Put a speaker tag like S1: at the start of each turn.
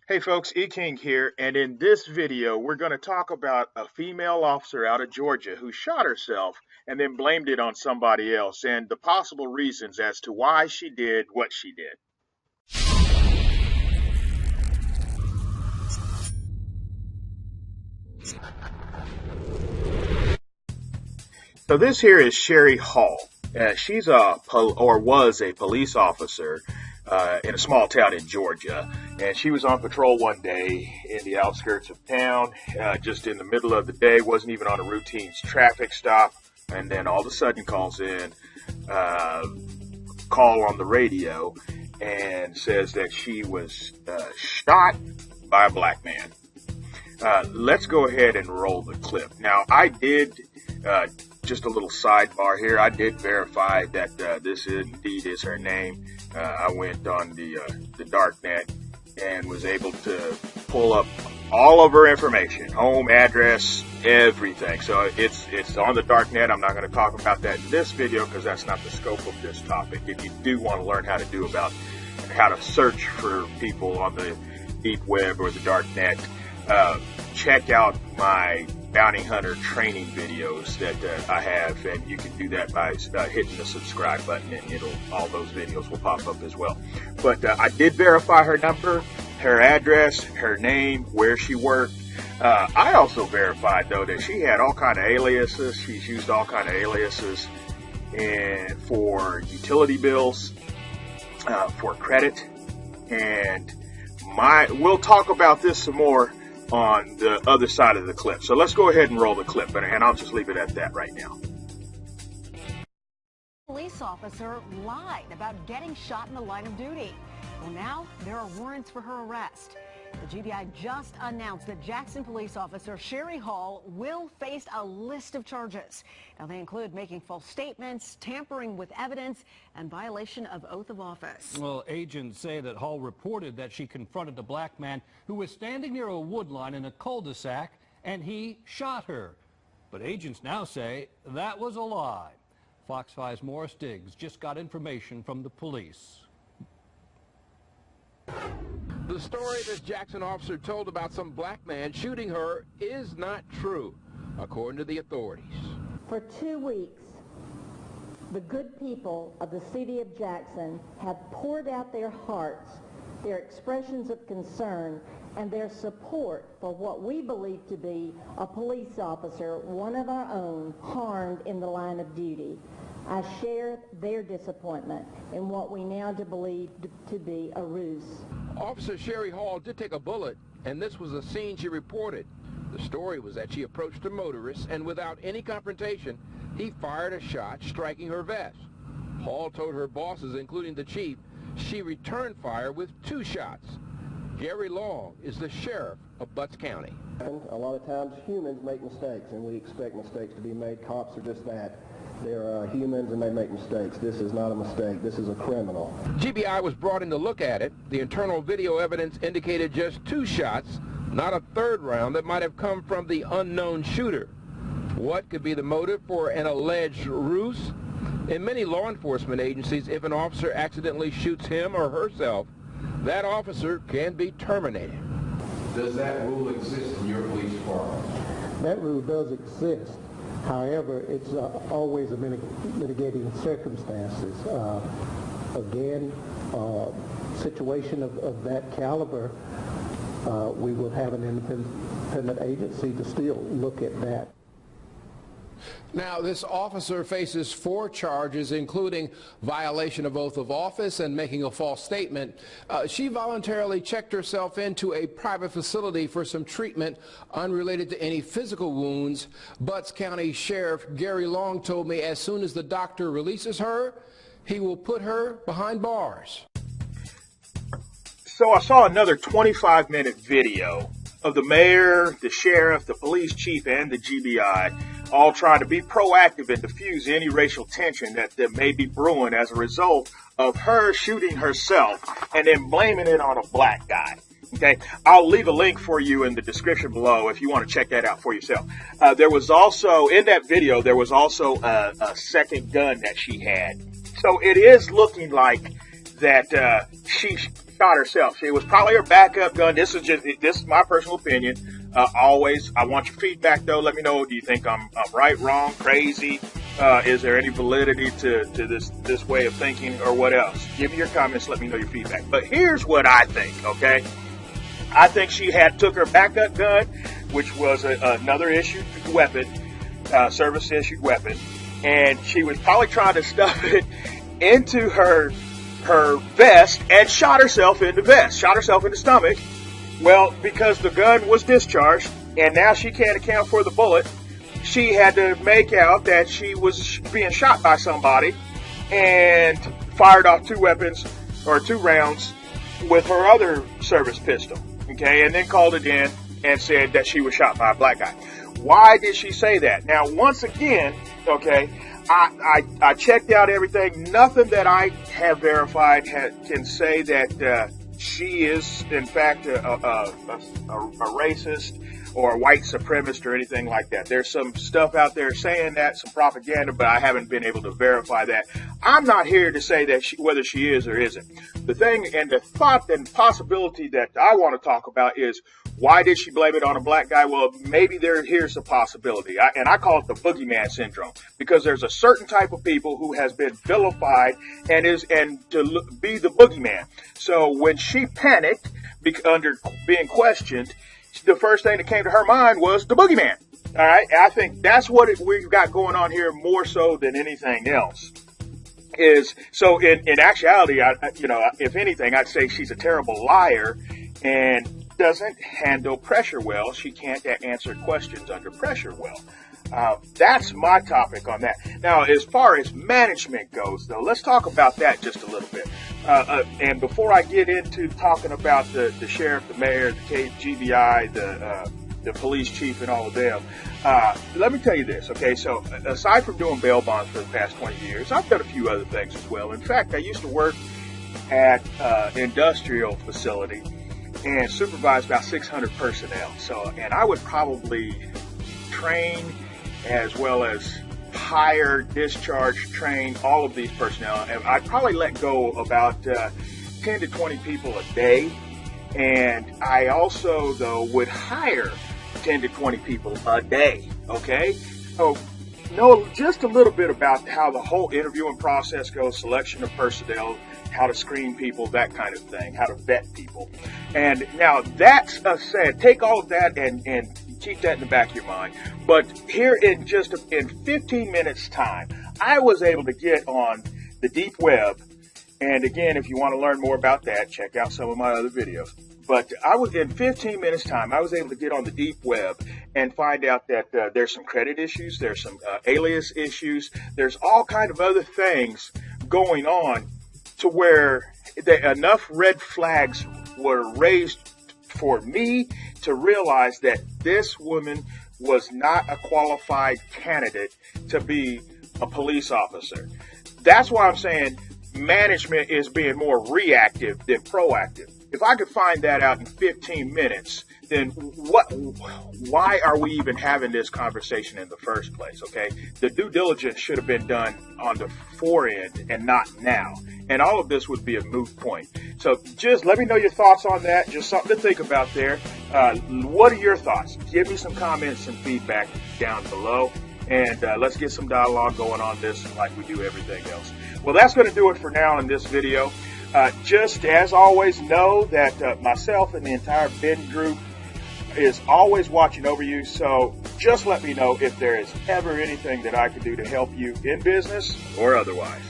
S1: Hey folks, E-King here, and in this video we're going to talk about a female officer out of Georgia who shot herself and then blamed it on somebody else and the possible reasons as to why she did what she did. So this here is Sherry Hall. She's was a police officer in a small town in Georgia, and she was on patrol one day in the outskirts of town, just in the middle of the day, wasn't even on a routine traffic stop, and then all of a sudden calls in, call on the radio, and says that she was shot by a black man. Let's go ahead and roll the clip. Now, I did, just a little sidebar here, I did verify that this indeed is her name. I went on the dark net and was able to pull up all of her information, home, address, everything. So it's on the dark net. I'm not going to talk about that in this video because that's not the scope of this topic. If you do want to learn how to search for people on the deep web or the dark net, check out my bounty hunter training videos that I have, and you can do that by hitting the subscribe button, and all those videos will pop up as well. But I did verify her number, her address, her name, where she worked. I also verified though that she had all kind of aliases. She's used all kind of aliases and for utility bills, for credit, and we'll talk about this some more on the other side of the clip. So let's go ahead and roll the clip, and I'll just leave it at that right now.
S2: Police officer lied about getting shot in the line of duty. Well, now there are warrants for her arrest. The GBI just announced that Jackson police officer Sherry Hall will face a list of charges. Now, they include making false statements, tampering with evidence, and violation of oath of office.
S3: Well, agents say that Hall reported that she confronted a black man who was standing near a wood line in a cul-de-sac, and he shot her. But agents now say that was a lie. Fox 5's Morris Diggs just got information from the police.
S4: The story this Jackson officer told about some black man shooting her is not true, according to the authorities.
S5: For 2 weeks, the good people of the city of Jackson have poured out their hearts, their expressions of concern, and their support for what we believe to be a police officer, one of our own, harmed in the line of duty. I share their disappointment in what we now believe to be a ruse.
S4: Officer Sherry Hall did take a bullet, and this was a scene she reported. The story was that she approached a motorist, and without any confrontation, he fired a shot, striking her vest. Hall told her bosses, including the chief, she returned fire with 2 shots. Gary Long is the sheriff of Butts County.
S6: A lot of times humans make mistakes, and we expect mistakes to be made. Cops are just that. They're humans and they make mistakes. This is not a mistake. This is a criminal.
S4: GBI was brought in to look at it. The internal video evidence indicated just 2 shots, not a third round that might have come from the unknown shooter. What could be the motive for an alleged ruse? In many law enforcement agencies, if an officer accidentally shoots him or herself, that officer can be terminated.
S7: Does that rule exist in your police department?
S6: That rule does exist. However, it's always a mitigating circumstances. Again, situation of that caliber, we would have an independent agency to still look at that.
S4: Now, this officer faces 4 charges, including violation of oath of office and making a false statement. She voluntarily checked herself into a private facility for some treatment unrelated to any physical wounds. Butts County Sheriff Gary Long told me as soon as the doctor releases her, he will put her behind bars.
S1: So I saw another 25-minute video of the mayor, the sheriff, the police chief, and the GBI all trying to be proactive and diffuse any racial tension that may be brewing as a result of her shooting herself and then blaming it on a black guy. Okay, I'll leave a link for you in the description below if you want to check that out for yourself. There was also, in that video, there was also a second gun that she had. So it is looking like that she shot herself. It was probably her backup gun. This is my personal opinion. Always, I want your feedback though. Let me know. Do you think I'm right, wrong, crazy? Is there any validity to this way of thinking, or what else? Give me your comments. Let me know your feedback. But here's what I think. Okay, I think she took her backup gun, which was another issued weapon, service issued weapon, and she was probably trying to stuff it into her vest and shot herself in the vest, shot herself in the stomach. Well, because the gun was discharged and now she can't account for the bullet, she had to make out that she was being shot by somebody and fired off two rounds with her other service pistol. Okay, and then called it in and said that she was shot by a black guy. Why did she say that? Now, once again, okay, I checked out everything. Nothing that I have verified can say that she is, in fact, a racist or a white supremacist or anything like that. There's some stuff out there saying that, some propaganda, but I haven't been able to verify that. I'm not here to say that whether she is or isn't. The thing and the thought and possibility that I want to talk about is, why did she blame it on a black guy? Well, maybe here's a possibility. I call it the boogeyman syndrome, because there's a certain type of people who has been vilified and to be the boogeyman. So when she panicked under being questioned, the first thing that came to her mind was the boogeyman. All right. I think that's what we've got going on here more so than anything else. So in actuality, if anything, I'd say she's a terrible liar and doesn't handle pressure well. She can't answer questions under pressure well. That's my topic on that. Now, as far as management goes, though, let's talk about that just a little bit. And before I get into talking about the sheriff, the mayor, the GBI, the police chief, and all of them, let me tell you this, okay? So, aside from doing bail bonds for the past 20 years, I've done a few other things as well. In fact, I used to work at industrial facility and supervise about 600 personnel. And I would probably train as well as hire, discharge, train all of these personnel. And I'd probably let go about 10 to 20 people a day. And I also, though, would hire 10 to 20 people a day. Okay? So know just a little bit about how the whole interviewing process goes, selection of personnel, how to screen people, that kind of thing, how to vet people. And now that's said, take all of that and keep that in the back of your mind. But here in 15 minutes time, I was able to get on the deep web. And again, if you want to learn more about that, check out some of my other videos. But in 15 minutes time, I was able to get on the deep web and find out that there's some credit issues, there's some alias issues, there's all kind of other things going on to where enough red flags were raised for me to realize that this woman was not a qualified candidate to be a police officer. That's why I'm saying management is being more reactive than proactive. If I could find that out in 15 minutes, then why are we even having this conversation in the first place, okay? The due diligence should have been done on the forend and not now. And all of this would be a moot point. So just let me know your thoughts on that. Just something to think about there. What are your thoughts? Give me some comments and feedback down below. And let's get some dialogue going on this like we do everything else. Well, that's going to do it for now in this video. Just as always, know that myself and the entire BEN group is always watching over you. So just let me know if there is ever anything that I can do to help you in business or otherwise.